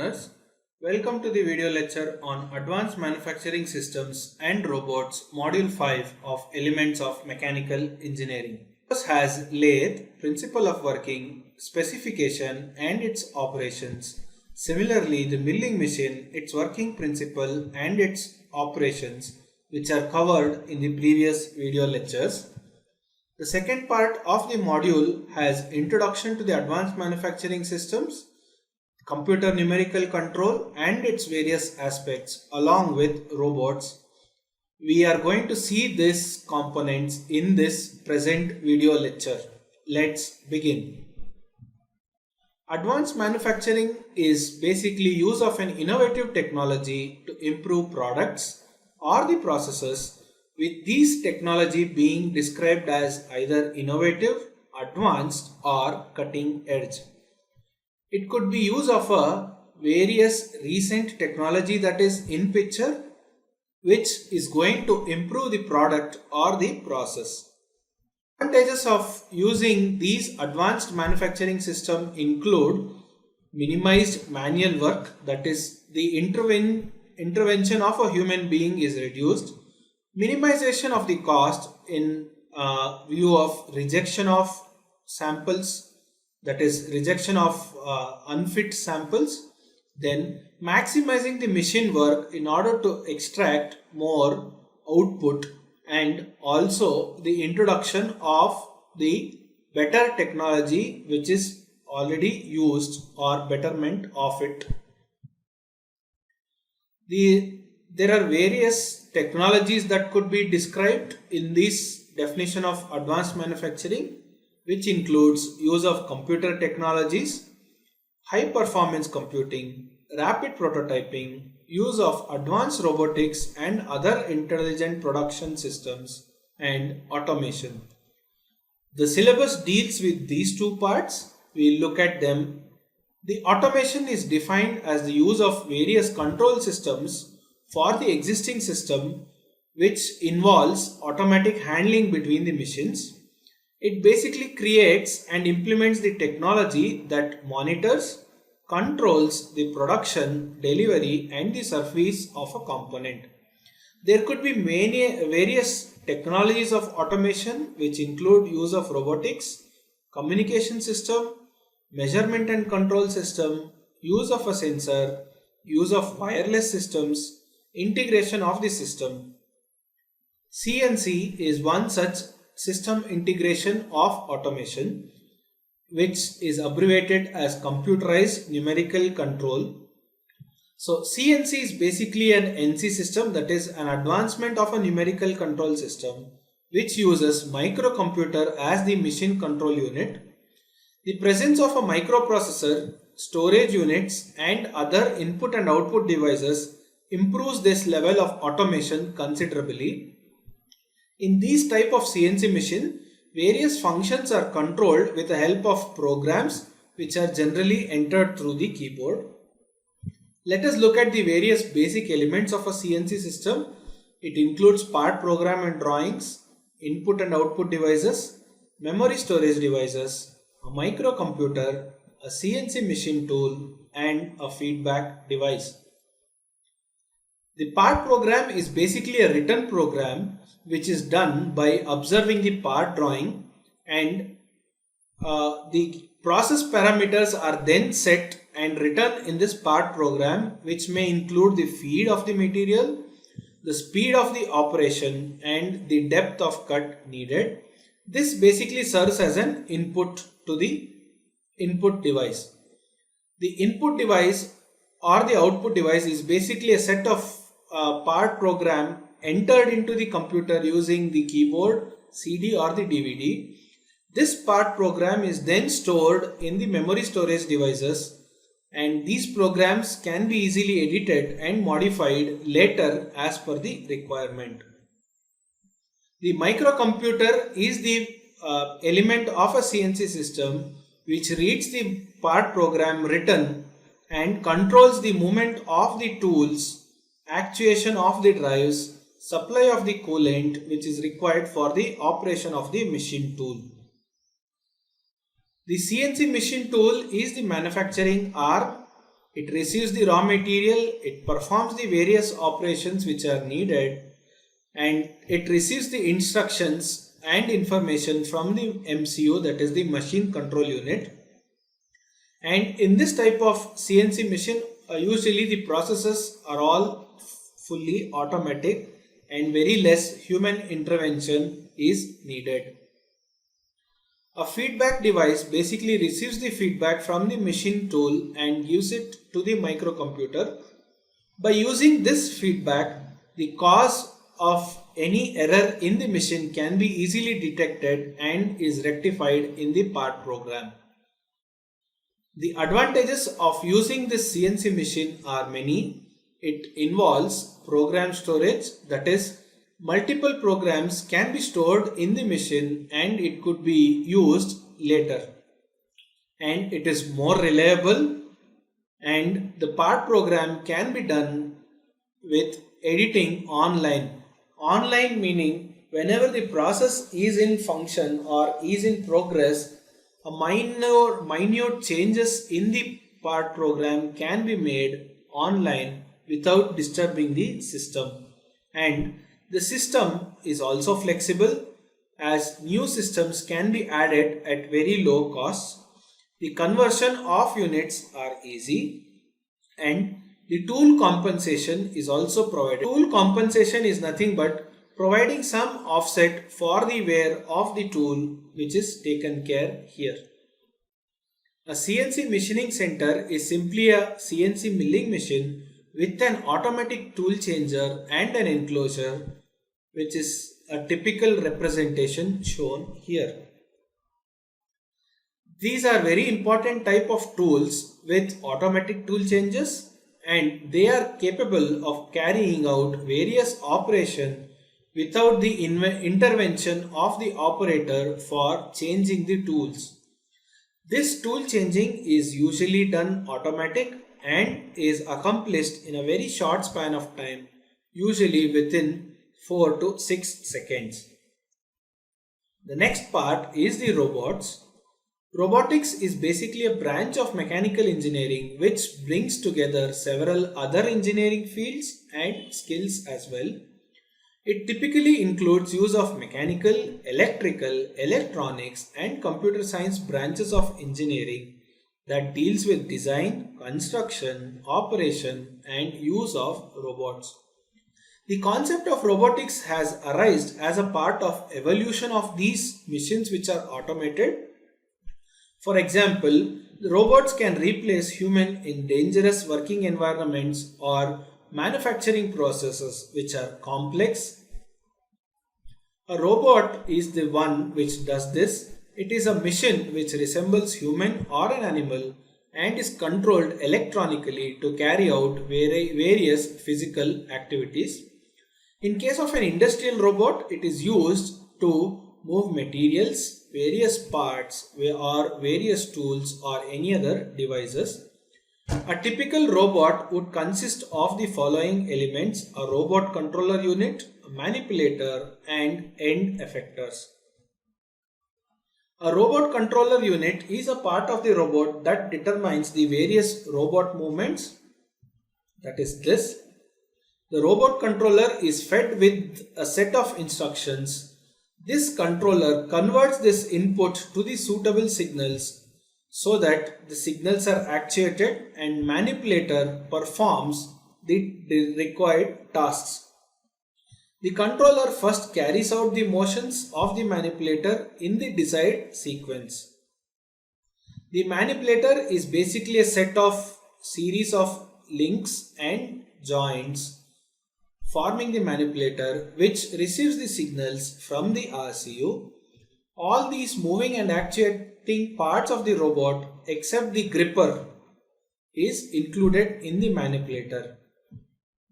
learners. Welcome to the video lecture on Advanced Manufacturing Systems and Robots Module 5 of Elements of Mechanical Engineering. This has lathe, principle of working, specification and its operations. Similarly, the milling machine, its working principle and its operations, which are covered in the previous video lectures. The second part of the module has Introduction to the Advanced Manufacturing Systems, Computer Numerical Control and its various aspects along with robots. We are going to see these components in this present video lecture. Let's begin. Advanced manufacturing is basically use of an innovative technology to improve products or the processes, with these technology being described as either innovative, advanced or cutting edge. It could be use of a various recent technology that is in picture, which is going to improve the product or the process. Advantages of using these advanced manufacturing system include minimized manual work, that is the intervention of a human being is reduced, minimization of the cost in view of rejection of samples, that is rejection of unfit samples, then maximizing the machine work in order to extract more output, and also the introduction of the better technology which is already used or betterment of it. There are various technologies that could be described in this definition of advanced manufacturing, which includes use of computer technologies, high performance computing, rapid prototyping, use of advanced robotics and other intelligent production systems, and automation. The syllabus deals with these two parts. We'll look at them. The automation is defined as the use of various control systems for the existing system, which involves automatic handling between the machines. It basically creates and implements the technology that monitors, controls the production, delivery and the service of a component. There could be various technologies of automation, which include use of robotics, communication system, measurement and control system, use of a sensor, use of wireless systems, integration of the system. CNC is one such system integration of automation, which is abbreviated as computerized numerical control. So CNC is basically an NC system, that is an advancement of a numerical control system which uses microcomputer as the machine control unit. The presence of a microprocessor, storage units and other input and output devices improves this level of automation considerably. In these type of CNC machine, various functions are controlled with the help of programs which are generally entered through the keyboard. Let us look at the various basic elements of a CNC system. It includes part program and drawings, input and output devices, memory storage devices, a microcomputer, a CNC machine tool and a feedback device. The part program is basically a written program which is done by observing the part drawing, and the process parameters are then set and written in this part program, which may include the feed of the material, the speed of the operation and the depth of cut needed. This basically serves as an input to the input device. The input device or the output device is basically a set of part program entered into the computer using the keyboard, CD or the DVD. This part program is then stored in the memory storage devices, and these programs can be easily edited and modified later as per the requirement. The microcomputer is the element of a CNC system which reads the part program written and controls the movement of the tools, actuation of the drives, supply of the coolant which is required for the operation of the machine tool. The CNC machine tool is the manufacturing arm. it receives the raw material, it performs the various operations which are needed, and it receives the instructions and information from the MCU, that is the machine control unit. And in this type of CNC machine, usually the processes are all fully automatic and very less human intervention is needed. A feedback device basically receives the feedback from the machine tool and gives it to the microcomputer. By using this feedback, the cause of any error in the machine can be easily detected and is rectified in the part program. The advantages of using this CNC machine are many. It involves program storage, that is, multiple programs can be stored in the machine and it could be used later. And it is more reliable, and the part program can be done with editing online. Online meaning whenever the process is in function or is in progress, a minute changes in the part program can be made online without disturbing the system. And the system is also flexible, as new systems can be added at very low cost. The conversion of units are easy, and the tool compensation is also provided. Tool compensation is nothing but providing some offset for the wear of the tool, which is taken care here. A CNC machining center is simply a CNC milling machine with an automatic tool changer and an enclosure, which is a typical representation shown here. These are very important type of tools with automatic tool changes, and they are capable of carrying out various operations without the intervention of the operator for changing the tools. This tool changing is usually done automatic and is accomplished in a very short span of time, usually within 4 to 6 seconds. The next part is the robots. Robotics is basically a branch of mechanical engineering which brings together several other engineering fields and skills as well. It typically includes use of mechanical, electrical, electronics and computer science branches of engineering that deals with design, construction, operation and use of robots. The concept of robotics has arisen as a part of evolution of these machines which are automated. For example, the robots can replace human in dangerous working environments or manufacturing processes which are complex. A robot is the one which does this. It is a machine which resembles human or an animal and is controlled electronically to carry out various physical activities. In case of an industrial robot, it is used to move materials, various parts or various tools or any other devices. A typical robot would consist of the following elements: a robot controller unit, a manipulator and end effectors. A robot controller unit is a part of the robot that determines the various robot movements, that is this. The robot controller is fed with a set of instructions. This controller converts this input to the suitable signals so that the signals are actuated and manipulator performs the required tasks. The controller first carries out the motions of the manipulator in the desired sequence. The manipulator is basically a set of series of links and joints forming the manipulator, which receives the signals from the RCU. All these moving and actuating parts of the robot except the gripper is included in the manipulator.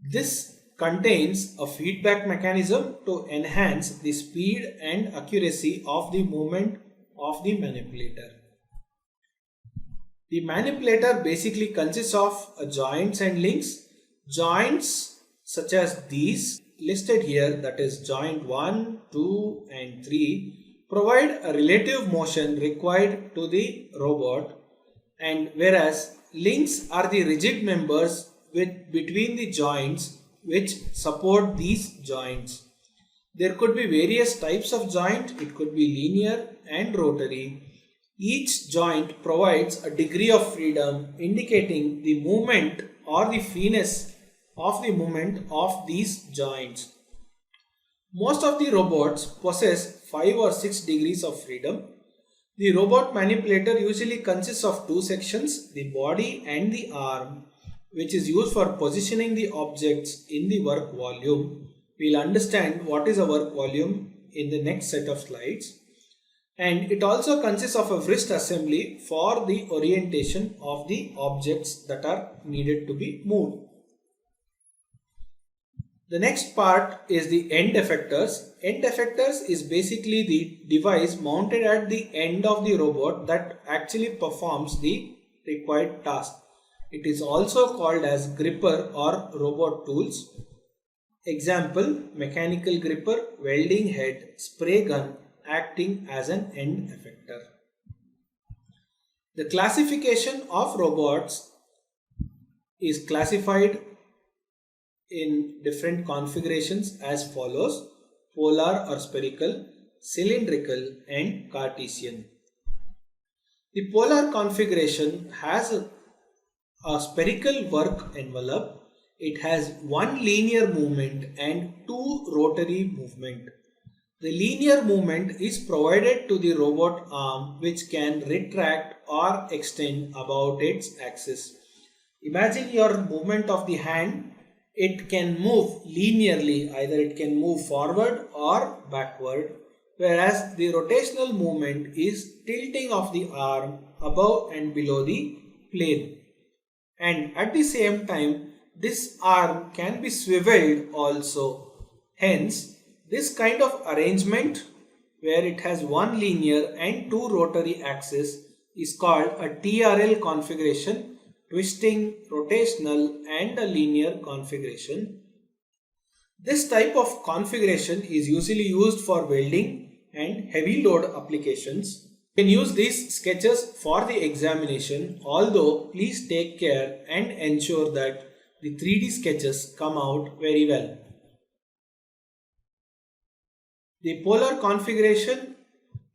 This contains a feedback mechanism to enhance the speed and accuracy of the movement of the manipulator. The manipulator basically consists of joints and links. Joints such as these listed here, that is joint 1, 2 and 3, provide a relative motion required to the robot, and whereas links are the rigid members between the joints which support these joints. There could be various types of joint. It could be linear and rotary. Each joint provides a degree of freedom indicating the movement or the freeness of the movement of these joints. Most of the robots possess 5 or 6 degrees of freedom. The robot manipulator usually consists of two sections, the body and the arm, which is used for positioning the objects in the work volume. We'll understand what is a work volume in the next set of slides. And it also consists of a wrist assembly for the orientation of the objects that are needed to be moved. The next part is the end effectors. End effectors is basically the device mounted at the end of the robot that actually performs the required task. It is also called as gripper or robot tools. Example, mechanical gripper, welding head, spray gun acting as an end effector. The classification of robots is classified in different configurations as follows: polar or spherical, cylindrical and Cartesian. The polar configuration has a spherical work envelope. It has one linear movement and two rotary movement. The linear movement is provided to the robot arm, which can retract or extend about its axis. Imagine your movement of the hand. It can move linearly, either it can move forward or backward, whereas the rotational movement is tilting of the arm above and below the plane. And at the same time, this arm can be swiveled also. Hence, this kind of arrangement where it has one linear and two rotary axis is called a TRL configuration: twisting, rotational and a linear configuration. This type of configuration is usually used for welding and heavy load applications. You can use these sketches for the examination, although please take care and ensure that the 3D sketches come out very well. The polar configuration,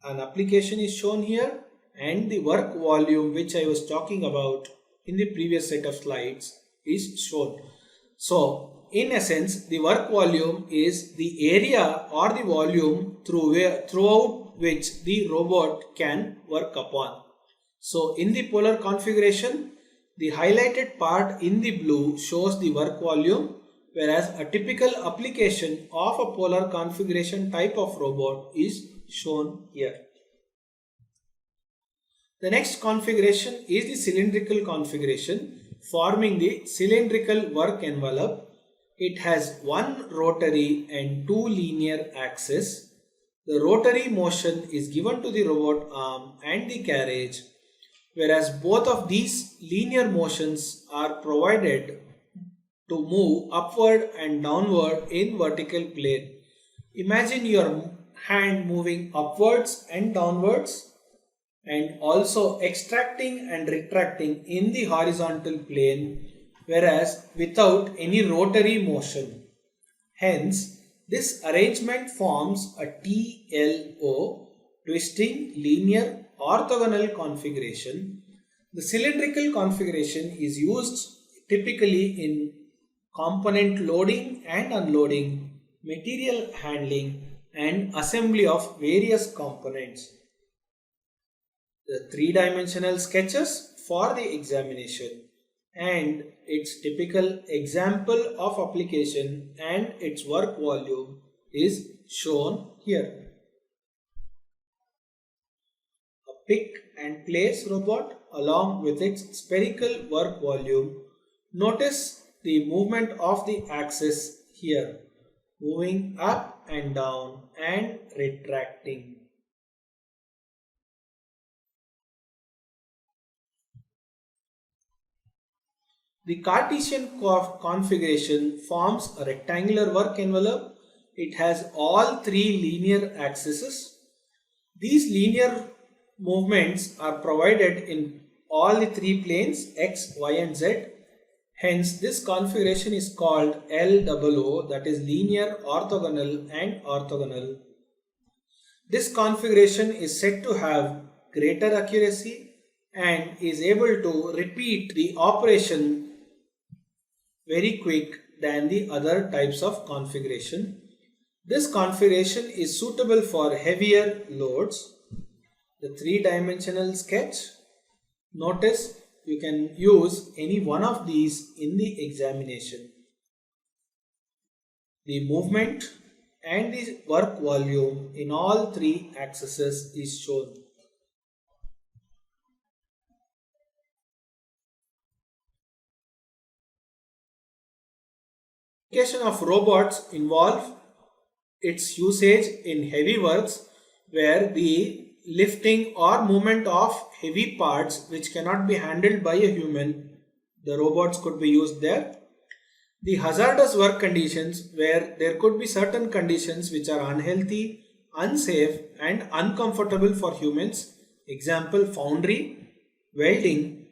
an application is shown here, and the work volume which I was talking about in the previous set of slides is shown. So in essence, the work volume is the area or the volume throughout which the robot can work upon. So in the polar configuration, the highlighted part in the blue shows the work volume, whereas a typical application of a polar configuration type of robot is shown here. The next configuration is the cylindrical configuration, forming the cylindrical work envelope. It has one rotary and two linear axes. The rotary motion is given to the robot arm and the carriage, whereas both of these linear motions are provided to move upward and downward in vertical plane. Imagine your hand moving upwards and downwards, and also extracting and retracting in the horizontal plane, whereas without any rotary motion. Hence, this arrangement forms a TLO, twisting, linear, orthogonal configuration. The cylindrical configuration is used typically in component loading and unloading, material handling and assembly of various components. The three-dimensional sketches for the examination and its typical example of application and its work volume is shown here. A pick and place robot along with its spherical work volume. Notice the movement of the axis here, moving up and down and retracting. The Cartesian configuration forms a rectangular work envelope. It has all three linear axes. These linear movements are provided in all the three planes x, y and z. Hence, this configuration is called LOO, that is linear, orthogonal and orthogonal. This configuration is said to have greater accuracy and is able to repeat the operation very quick than the other types of configuration. This configuration is suitable for heavier loads. The three-dimensional sketch. Notice you can use any one of these in the examination. The movement and the work volume in all three axes is shown. Application of robots involve its usage in heavy works where the lifting or movement of heavy parts which cannot be handled by a human, the robots could be used there. The hazardous work conditions where there could be certain conditions which are unhealthy, unsafe and uncomfortable for humans. Example, foundry, welding.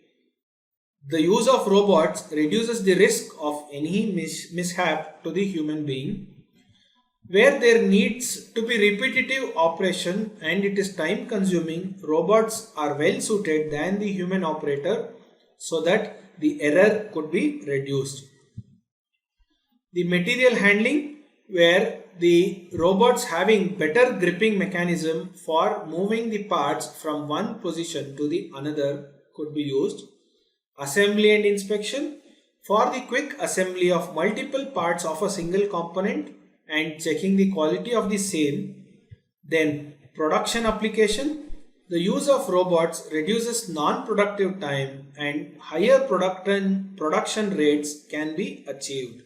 The use of robots reduces the risk of any mishap to the human being. Where there needs to be repetitive operation and it is time consuming, robots are well suited than the human operator so that the error could be reduced. The material handling, where the robots having better gripping mechanism for moving the parts from one position to the another could be used. Assembly and inspection, for the quick assembly of multiple parts of a single component and checking the quality of the same. Then production application, the use of robots reduces non-productive time and higher production rates can be achieved.